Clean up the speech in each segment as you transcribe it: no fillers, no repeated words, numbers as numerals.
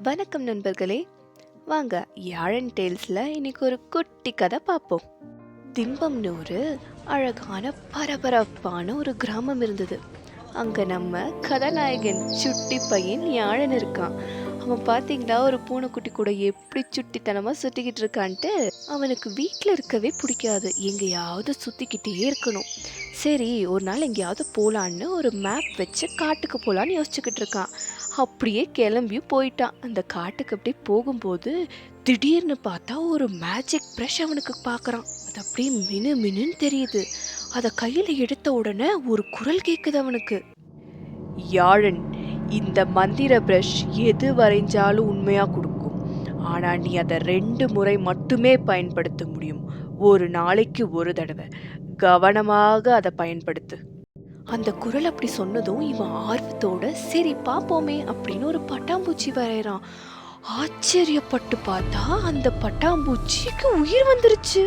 வணக்கம் நண்பர்களே. வாங்க யாழன் டேல்ஸில் இன்னைக்கு ஒரு குட்டி கதை பார்ப்போம். திம்பம்னு ஒரு அழகான பரபரப்பான ஒரு கிராமம் இருந்தது. அங்கே நம்ம கதாநாயகன் சுட்டி பையன் யாழன் இருக்கான். அவன் பார்த்தீங்களா ஒரு பூனைக்குட்டி கூட எப்படி சுட்டித்தனமாக சுற்றிக்கிட்டு இருக்கான்ட்டு. அவனுக்கு வீட்டில் இருக்கவே பிடிக்காது, எங்கேயாவது சுற்றிக்கிட்டே இருக்கணும். சரி, ஒரு நாள் எங்கேயாவது போகலான்னு ஒரு மேப் வச்சு காட்டுக்கு போகலான்னு யோசிச்சுக்கிட்டு இருக்கான். அப்படியே கிளம்பியும் போயிட்டான். அந்த காட்டுக்கு அப்படியே போகும்போது திடீர்னு பார்த்தா ஒரு மேஜிக் ப்ரஷ் அவனுக்கு பார்க்குறான். அது அப்படியே மினு மினுன்னு தெரியுது. அதை கையில் எடுத்த உடனே ஒரு குரல் கேட்குது அவனுக்கு. யாழன், இந்த மந்திர பிரஷ் எது வரைஞ்சாலும் உண்மையா கொடுக்கும். ஆனா நீ அதை 2 முறை மட்டுமே பயன்படுத்த முடியும். ஒரு நாளைக்கு ஒரு தடவை. கவனமாக அதை பயன்படுத்து. அந்த குரல் அப்படி சொன்னதும் இவன் ஆர்வத்தோட சரி பாப்போமே அப்படின்னு ஒரு பட்டாம்பூச்சி வரைகிறான். ஆச்சரியப்பட்டு பார்த்தா அந்த பட்டாம்பூச்சிக்கு உயிர் வந்துருச்சு.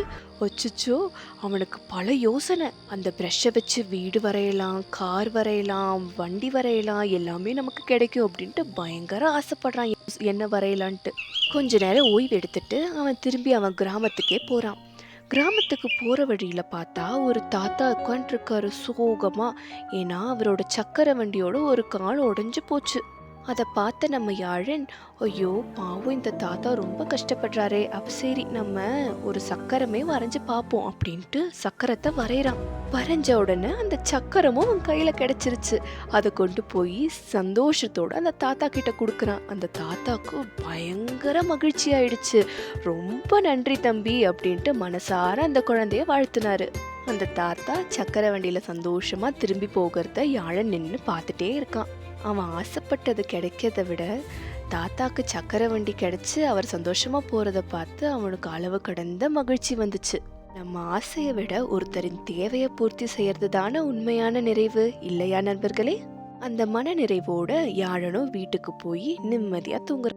அச்சச்சோ, அவனுக்கு பல யோசனை. அந்த ப்ரஷ்ஷை வச்சு வீடு வரையலாம், கார் வரையலாம், வண்டி வரையலாம், எல்லாமே நமக்கு கிடைக்கும் அப்படின்ட்டு பயங்கர ஆசைப்படுறான் என்ன வரையலான்ட்டு. கொஞ்ச நேரம் ஓய்வு எடுத்துட்டு அவன் திரும்பி அவன் கிராமத்துக்கே போகிறான். கிராமத்துக்கு போகிற வழியில் பார்த்தா ஒரு தாத்தா உட்காந்துருக்காரு சோகமா. ஏன்னா அவரோட சக்கரை வண்டியோட ஒரு கால் உடஞ்சி போச்சு. அதை பார்த்த நம்ம யாழன், ஐயோ பாவம் இந்த தாத்தா ரொம்ப கஷ்டப்படுறாரே, அப்ப சரி நம்ம ஒரு சக்கரமே வரைஞ்சு பார்ப்போம் அப்படின்ட்டு சக்கரத்தை வரைகிறான். வரைஞ்ச உடனே அந்த சக்கரமும் அவன் கையில் கிடைச்சிருச்சு. அதை கொண்டு போய் சந்தோஷத்தோட அந்த தாத்தா கிட்ட கொடுக்குறான். அந்த தாத்தாக்கு பயங்கர மகிழ்ச்சி ஆயிடுச்சு. ரொம்ப நன்றி தம்பி அப்படின்ட்டு மனசார அந்த குழந்தைய வாழ்த்தினாரு. அந்த தாத்தா சக்கரை வண்டியில சந்தோஷமா திரும்பி போகிறத யாழன் நின்று பார்த்துட்டே இருக்கான். அவன் ஆசைப்பட்டது கிடைக்கிறத விட தாத்தாக்கு சக்கரை வண்டி கிடைச்சு அவர் சந்தோஷமா போறத பார்த்து அவனுக்கு அளவு கடந்த மகிழ்ச்சி வந்துச்சு. நம்ம ஆசையை விட ஒருத்தரின் தேவையை பூர்த்தி செய்யறது தானே உண்மையான நிறைவு, இல்லையா நண்பர்களே? அந்த மன நிறைவோட யாழனும் வீட்டுக்கு போய் நிம்மதியா தூங்குற.